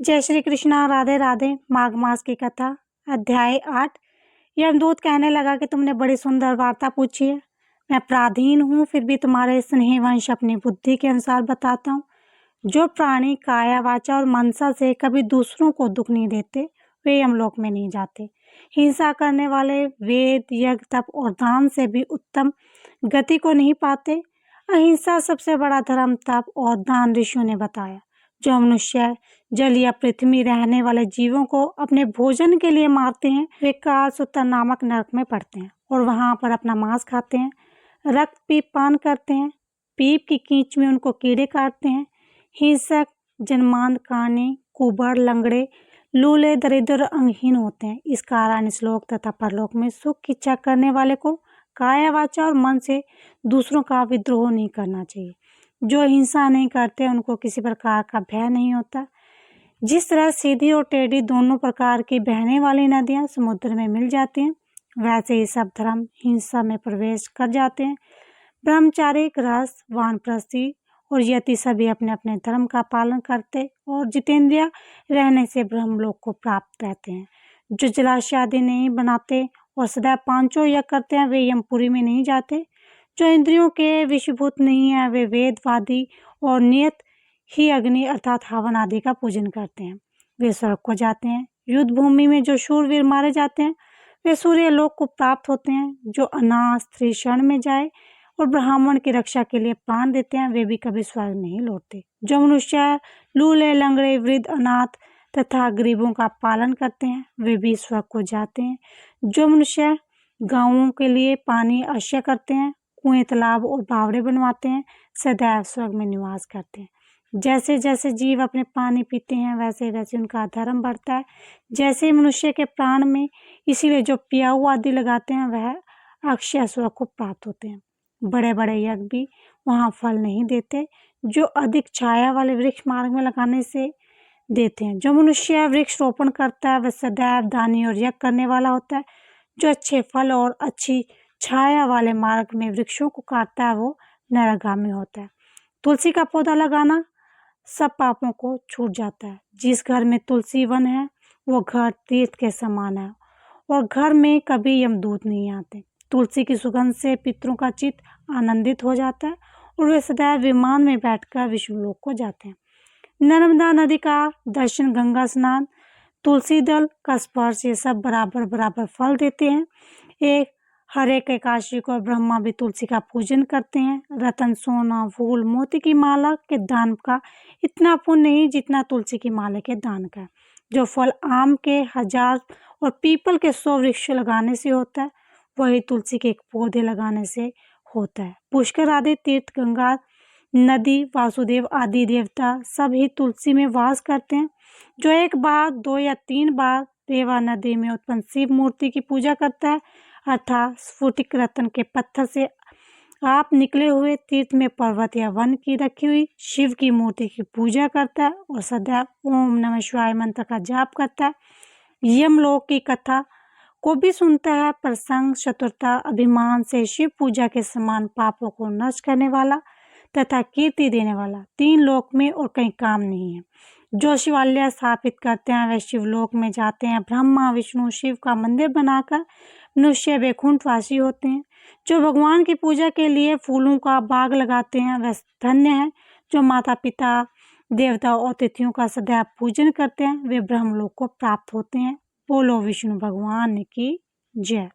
जय श्री कृष्णा। राधे राधे। माघ मास की कथा अध्याय 8। यमदूत कहने लगा कि तुमने बड़ी सुंदर वार्ता पूछी है। मैं पराधीन हूँ, फिर भी तुम्हारे स्नेहवंश अपनी बुद्धि के अनुसार बताता हूँ। जो प्राणी काया वाचा और मनसा से कभी दूसरों को दुख नहीं देते, वे यमलोक में नहीं जाते। हिंसा करने वाले वेद, यज्ञ, तप और दान से भी उत्तम गति को नहीं पाते। अहिंसा सबसे बड़ा धर्म, तप और दान ऋषियों ने बताया। जो मनुष्य जल या पृथ्वी में रहने वाले जीवों को अपने भोजन के लिए मारते हैं, वे कालसूत्र नामक नरक में पड़ते हैं और वहां पर अपना मांस खाते हैं। रक्त पीप पान करते हैं, पीप की कीच में उनको कीड़े काटते हैं। हिंसक, जन्मांध, काने, कुबड़, लंगड़े, लूले, दरिद्र और अंगहीन होते हैं। इस कारण इस लोक तथा परलोक में सुख की इच्छा करने वाले को काया वाचा और मन से दूसरों का विद्रोह नहीं करना चाहिए। जो हिंसा नहीं करते उनको किसी प्रकार का भय नहीं होता। जिस तरह सीधी और टेढ़ी दोनों प्रकार की बहने वाली नदियां समुद्र में मिल जाती हैं, वैसे ही सब धर्म हिंसा में प्रवेश कर जाते हैं। ब्रह्मचारी, गृहस्थ, वानप्रस्थी और यति सभी अपने अपने धर्म का पालन करते और जितेंद्रिय रहने से ब्रह्मलोक को प्राप्त रहते हैं। जो जलाशय आदि नहीं बनाते और सदैव पांचों यज्ञ करते हैं, वे यमपुरी में नहीं जाते। जो इंद्रियों के विषभूत नहीं है, वे वेदवादी और नियत ही अग्नि अर्थात हवन आदि का पूजन करते हैं। वे स्वर्ग को जाते हैं। युद्ध भूमि में जो शूरवीर मारे जाते हैं, वे सूर्य लोक को प्राप्त होते हैं। जो अनाथ स्त्री शरण में जाए और ब्राह्मण की रक्षा के लिए प्राण देते हैं, वे भी कभी स्वर्ग नहीं लौटते। जो मनुष्य लूले, लंगड़े, वृद्ध, अनाथ तथा गरीबों का पालन करते हैं, वे भी स्वर्ग को जाते हैं। जो मनुष्य गांवों के लिए पानी अवश्य करते हैं, कुएं, तालाब और बावड़े बनवाते हैं, सदैव स्वर्ग में निवास करते हैं। जैसे जैसे जीव अपने पानी पीते हैं, वैसे वैसे उनका धर्म बढ़ता है। जैसे मनुष्य के प्राण में, इसीलिए जो पियाऊ आदि लगाते हैं, वह अक्षय स्वर्ग को प्राप्त होते हैं। बड़े बड़े यज्ञ भी वहाँ फल नहीं देते, जो अधिक छाया वाले वृक्ष मार्ग में लगाने से देते हैं। जो मनुष्य वृक्ष रोपण करता है, वह सदैव दानी और यज्ञ करने वाला होता है। जो अच्छे फल और अच्छी छाया वाले मार्ग में वृक्षों को काटता है, वो नरकगामी होता है। तुलसी का पौधा लगाना सब पापों को छूट जाता है। जिस घर में तुलसी वन है, वो घर तीर्थ के समान है और घर में कभी यमदूत नहीं आते। तुलसी की सुगंध से पितरों का चित्त आनंदित हो जाता है और वे सदैव विमान में बैठकर विष्णुलोक को जाते हैं। नर्मदा नदी का दर्शन, गंगा स्नान, तुलसी दल का स्पर्श, ये सब बराबर बराबर फल देते हैं। एक हर एक एकादशी को ब्रह्मा भी तुलसी का पूजन करते हैं। रतन, सोना, फूल, मोती की माला के दान का इतना पुण्य नहीं जितना तुलसी की माला के दान का। जो फल आम के 1000 और पीपल के 100 वृक्ष लगाने से होता है, वही तुलसी के एक पौधे लगाने से होता है। पुष्कर आदि तीर्थ, गंगा नदी, वासुदेव आदि देवता सब ही तुलसी में वास करते हैं। जो एक बार, 2 या 3 बार रेवा नदी में उत्पन्न शिव मूर्ति की पूजा करता है, अर्थात स्फटिक रत्न के पत्थर से आप निकले हुए तीर्थ में पर्वत या वन की रखी हुई शिव की मूर्ति की पूजा करता है और सदैव ओम नमः शिवाय मंत्र का जाप करता है। यमलोक की कथा को भी सुनता है। प्रसंग, चतुरता, अभिमान से शिव पूजा के समान पापों को नष्ट करने वाला तथा कीर्ति देने वाला 3 लोक में और कहीं काम नहीं है। जो शिवालय स्थापित करते हैं, वे शिवलोक में जाते हैं। ब्रह्मा, विष्णु, शिव का मंदिर बनाकर मनुष्य वैकुंठवासी होते हैं। जो भगवान की पूजा के लिए फूलों का बाग लगाते हैं, वह धन्य है। जो माता पिता, देवता और अतिथियों का सदैव पूजन करते हैं, वे ब्रह्मलोक को प्राप्त होते हैं। बोलो विष्णु भगवान की जय।